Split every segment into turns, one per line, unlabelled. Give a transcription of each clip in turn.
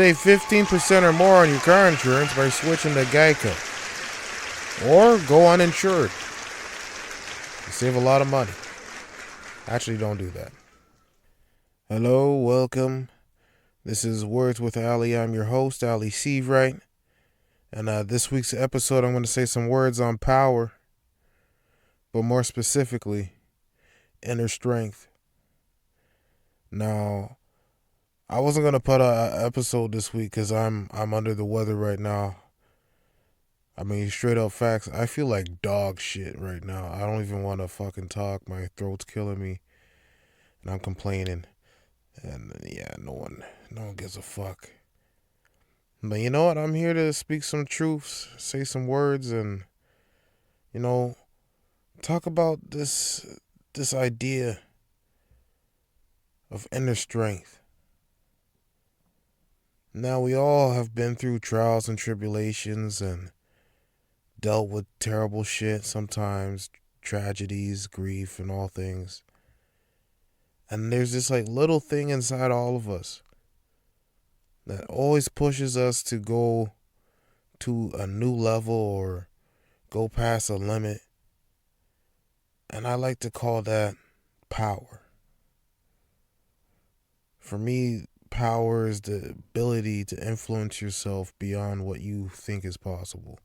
Save 15% or more on your car insurance by switching to Geico. Or go uninsured. You save a lot of money. Actually, don't do that. Hello, welcome. This is Words with Ali. I'm your host, Ali Seavright. And this week's episode, I'm going to say some words on power. But more specifically, inner strength. Now, I wasn't going to put an episode this week because I'm under the weather right now. I mean, straight up facts. I feel like dog shit right now. I don't even want to fucking talk. My throat's killing me. And I'm complaining. And yeah, no one gives a fuck. But you know what? I'm here to speak some truths, say some words, and, talk about this idea of inner strength. Now, we all have been through trials and tribulations and dealt with terrible shit sometimes, tragedies, grief, and all things. And there's this little thing inside all of us that always pushes us to go to a new level or go past a limit. And I like to call that power. For me, power is the ability to influence yourself beyond what you think is possible.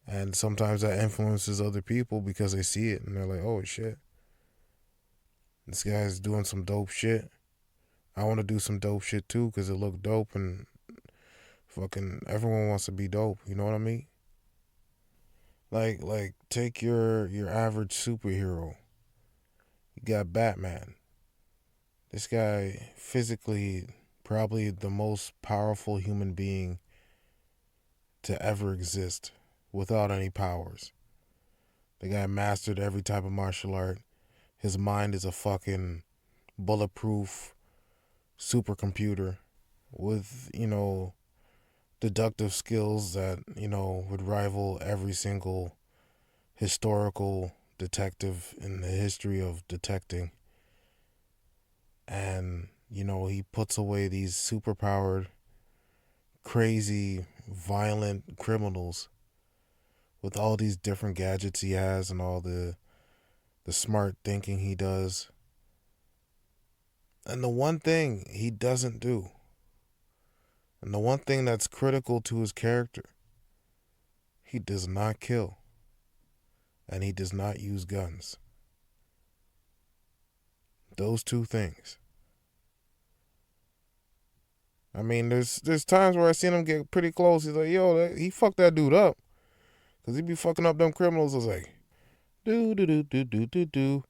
And sometimes that influences other people because they see it and they're like, oh shit, this guy's doing some dope shit. I want to do some dope shit too because it looked dope and fucking everyone wants to be dope. You know what I mean? Like take your average superhero. You got Batman. This guy, physically, probably the most powerful human being to ever exist without any powers. The guy mastered every type of martial art. His mind is a fucking bulletproof supercomputer with, deductive skills that, would rival every single historical detective in the history of detecting. And, he puts away these superpowered, crazy, violent criminals with all these different gadgets he has and all the smart thinking he does. And the one thing he doesn't do, and the one thing that's critical to his character, he does not kill. And he does not use guns. Those two things. I mean, there's times where I seen him get pretty close. He's like, yo, he fucked that dude up. Because he be fucking up them criminals. I was like, do.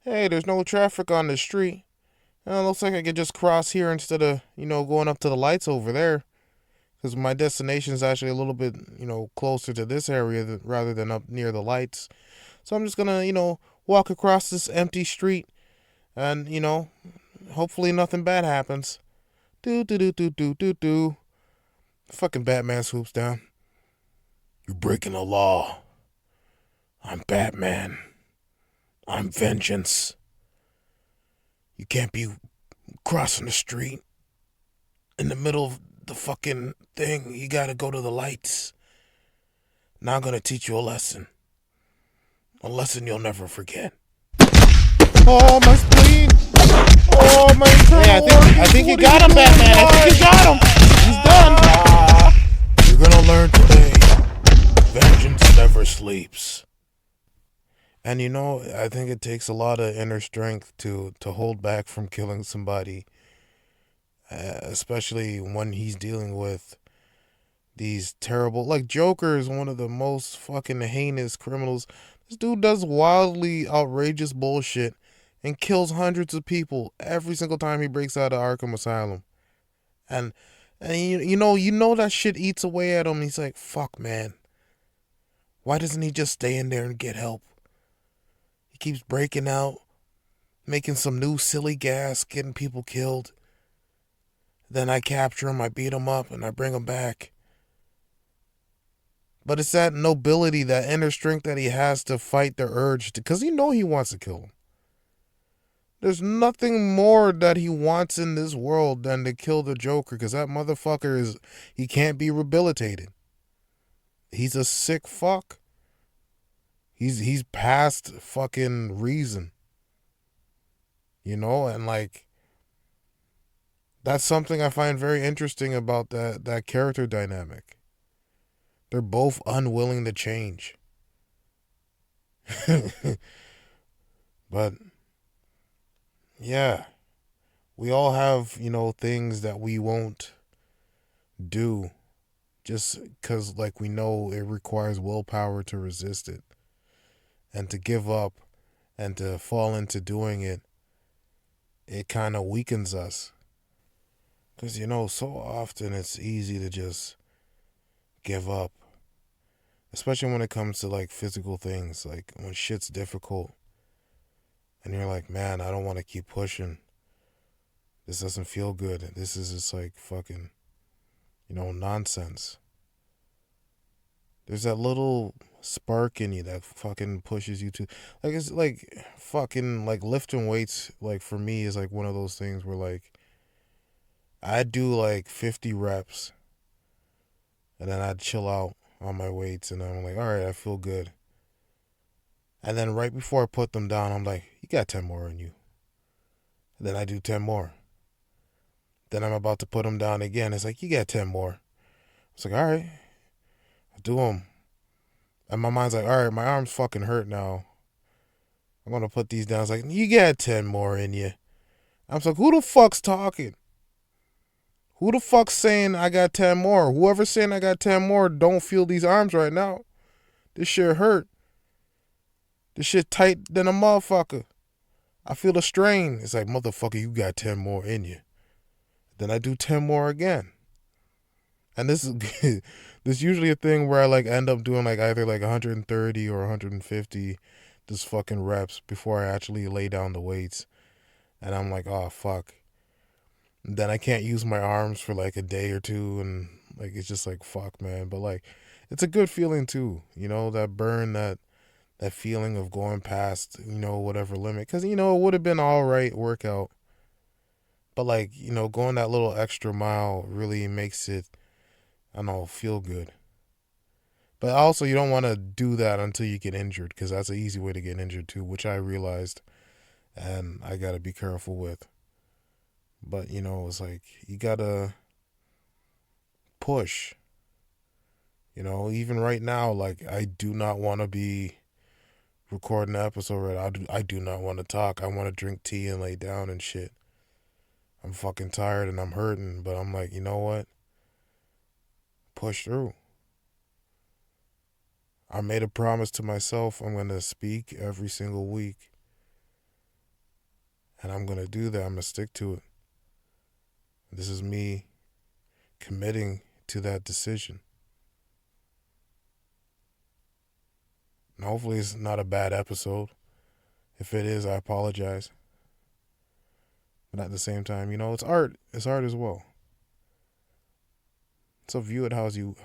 Hey, there's no traffic on the street. It looks like I could just cross here instead of, going up to the lights over there. Because my destination is actually a little bit, closer to this area rather than up near the lights. So I'm just going to, walk across this empty street and, hopefully nothing bad happens. Do. Fucking Batman swoops down. You're breaking the law. I'm Batman. I'm vengeance. You can't be crossing the street in the middle of the fucking thing. You gotta go to the lights. Now I'm gonna teach you a lesson. A lesson you'll never forget. Oh, my spleen! Oh, my internal
I think you got him, Batman. I think you got him. He's done.
You're gonna learn today. Vengeance never sleeps. And I think it takes a lot of inner strength to hold back from killing somebody. Especially when he's dealing with these terrible... Like, Joker is one of the most fucking heinous criminals. This dude does wildly outrageous bullshit and kills hundreds of people every single time he breaks out of Arkham Asylum. And you know that shit eats away at him. He's like, fuck, man. Why doesn't he just stay in there and get help? He keeps breaking out, making some new silly gas, getting people killed. Then I capture him, I beat him up, and I bring him back. But it's that nobility, that inner strength that he has to fight the urge, because he wants to kill him. There's nothing more that he wants in this world than to kill the Joker, because that motherfucker is, he can't be rehabilitated. He's a sick fuck. He's past fucking reason. And like that's something I find very interesting about that character dynamic. They're both unwilling to change. But yeah, we all have, things that we won't do just because, like, we know it requires willpower to resist it and to give up and to fall into doing it. It kind of weakens us because, so often it's easy to just give up, especially when it comes to like physical things, like when shit's difficult and you're like, man, I don't want to keep pushing. This doesn't feel good. This is just like fucking, nonsense. There's that little spark in you that fucking pushes you to, like, it's like fucking like lifting weights. Like for me is like one of those things where like I do like 50 reps and then I'd chill out on my weights and I'm like, all right, I feel good. And then right before I put them down, I'm like, you got 10 more in you. And then I do 10 more. Then I'm about to put them down again. It's like, you got 10 more. It's like, all right, I'll do them. And my mind's like, all right, my arm's fucking hurt now. I'm going to put these down. It's like, you got 10 more in you. I'm like, who the fuck's talking? Who the fuck's saying I got 10 more? Whoever's saying I got 10 more don't feel these arms right now. This shit hurt. This shit tight than a motherfucker. I feel the strain. It's like, motherfucker, you got 10 more in you. Then I do 10 more again. And this is this usually a thing where I like end up doing like either like 130 or 150 just fucking reps before I actually lay down the weights. And I'm like, oh fuck. And then I can't use my arms for like a day or two and like it's just like fuck, man. But like it's a good feeling too, that burn, that feeling of going past, whatever limit. Cause it would have been all right workout. But like, going that little extra mile really makes it, I don't know, feel good. But also, you don't want to do that until you get injured, because that's an easy way to get injured too, which I realized, and I gotta be careful with. But it's like you gotta push. Even right now, like I do not want to be recording an episode. Right, I do not want to talk. I want to drink tea and lay down and shit. I'm fucking tired and I'm hurting, but I'm like, you know what? Push through. I made a promise to myself I'm going to speak every single week. And I'm going to do that. I'm going to stick to it. This is me committing to that decision. And hopefully it's not a bad episode. If it is, I apologize. But at the same time, it's art. It's art as well. So view it how's you.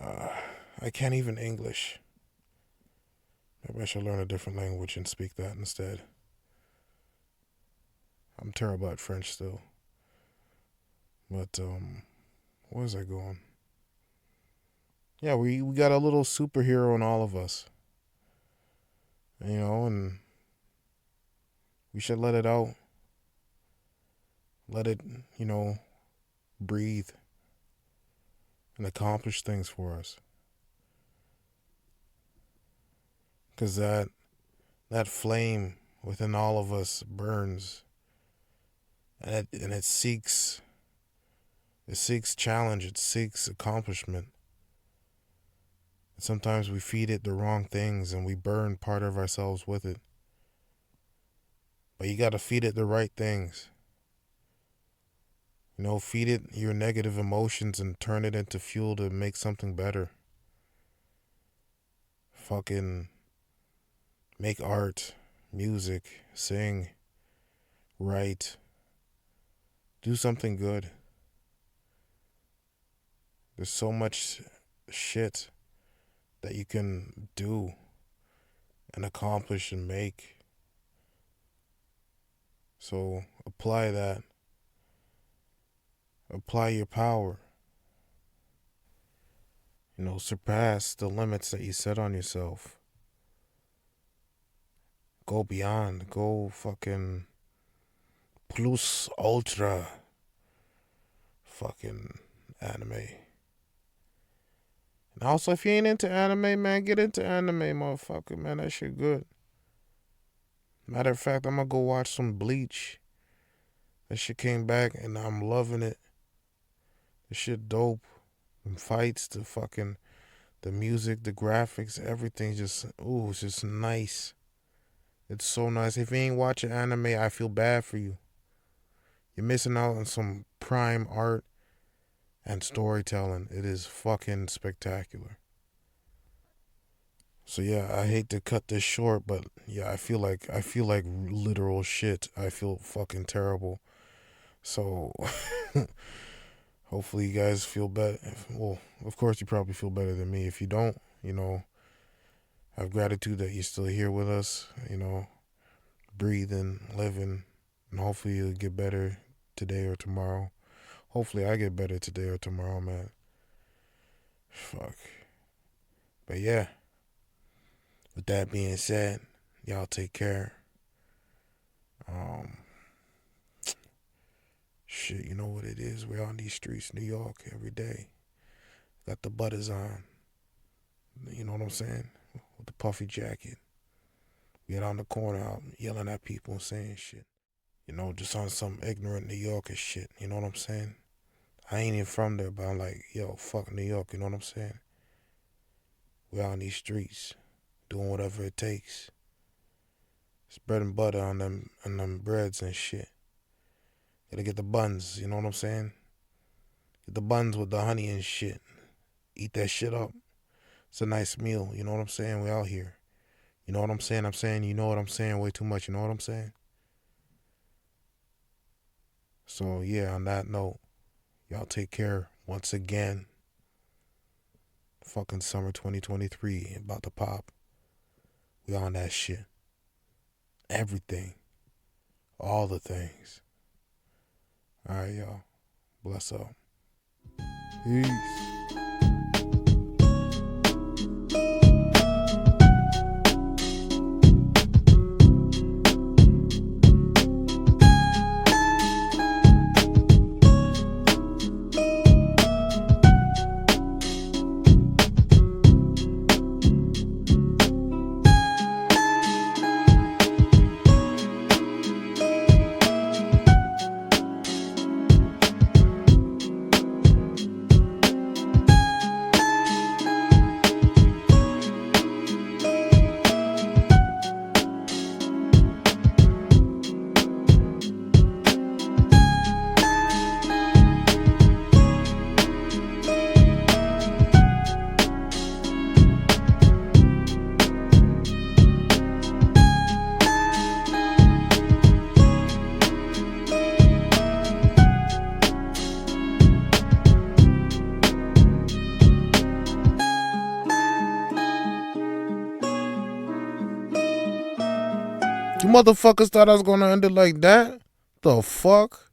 Uh, I can't even English. Maybe I should learn a different language and speak that instead. I'm terrible at French still. But where was I going? Yeah, we got a little superhero in all of us. And we should let it out. Let it, breathe and accomplish things for us. Cause that flame within all of us burns, and it seeks challenge, it seeks accomplishment. And sometimes we feed it the wrong things and we burn part of ourselves with it. But you gotta feed it the right things. Feed it your negative emotions and turn it into fuel to make something better. Fucking make art, music, sing, write, do something good. There's so much shit that you can do and accomplish and make. So apply that. Apply your power. Surpass the limits that you set on yourself. Go beyond. Go fucking plus ultra fucking anime. And also, if you ain't into anime, man, get into anime, motherfucker, man. That shit good. Matter of fact, I'm gonna go watch some Bleach. That shit came back and I'm loving it. The shit dope. The fights, the music, the graphics, everything just, it's just nice. It's so nice. If you ain't watching anime, I feel bad for you. You're missing out on some prime art and storytelling. It is fucking spectacular. So yeah, I hate to cut this short, but yeah, I feel like literal shit. I feel fucking terrible. So hopefully you guys feel better. Well, of course you probably feel better than me. If you don't, have gratitude that you're still here with us, breathing, living, and hopefully you'll get better today or tomorrow. Hopefully I get better today or tomorrow, man. Fuck. But yeah, with that being said, y'all take care. Shit, you know what it is. We're on these streets, New York, every day. Got the butters on. You know what I'm saying? With the puffy jacket. We get on the corner out yelling at people and saying shit. Just on some ignorant New Yorker shit. You know what I'm saying? I ain't even from there, but I'm like, yo, fuck New York. You know what I'm saying? We're on these streets, doing whatever it takes. Spreading butter on them breads and shit. Gotta get the buns, you know what I'm saying? Get the buns with the honey and shit. Eat that shit up. It's a nice meal, you know what I'm saying? We out here. You know what I'm saying? I'm saying, you know what I'm saying way too much, you know what I'm saying? So yeah, on that note, y'all take care once again. Fucking summer 2023 about to pop. We on that shit. Everything. All the things. Alright, y'all. Bless up. Peace. You motherfuckers thought I was gonna end it like that? The fuck?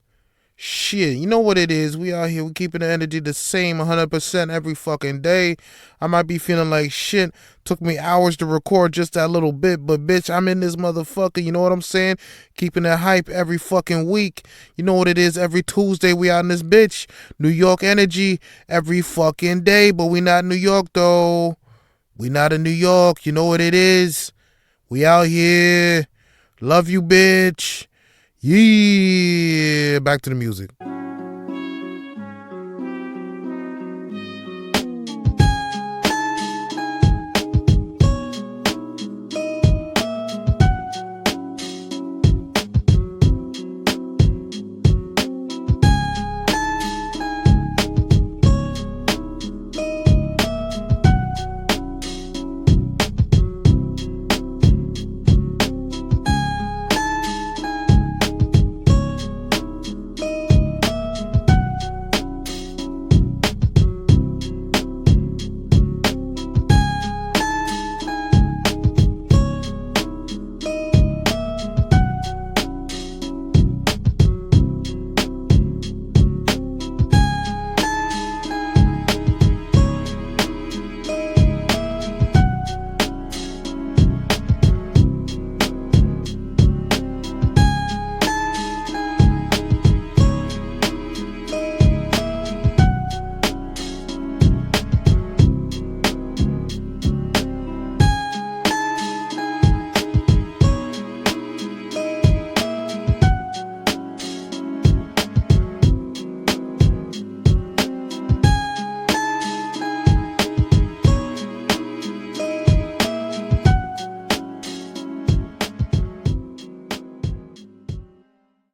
Shit, you know what it is. We out here, we keeping the energy the same 100% every fucking day. I might be feeling like shit. Took me hours to record just that little bit, but bitch, I'm in this motherfucker, you know what I'm saying? Keeping it hype every fucking week. You know what it is, every Tuesday we out in this bitch. New York energy every fucking day, but we not in New York though. We not in New York, you know what it is. We out here. Love you, bitch. Yeah. Back to the music.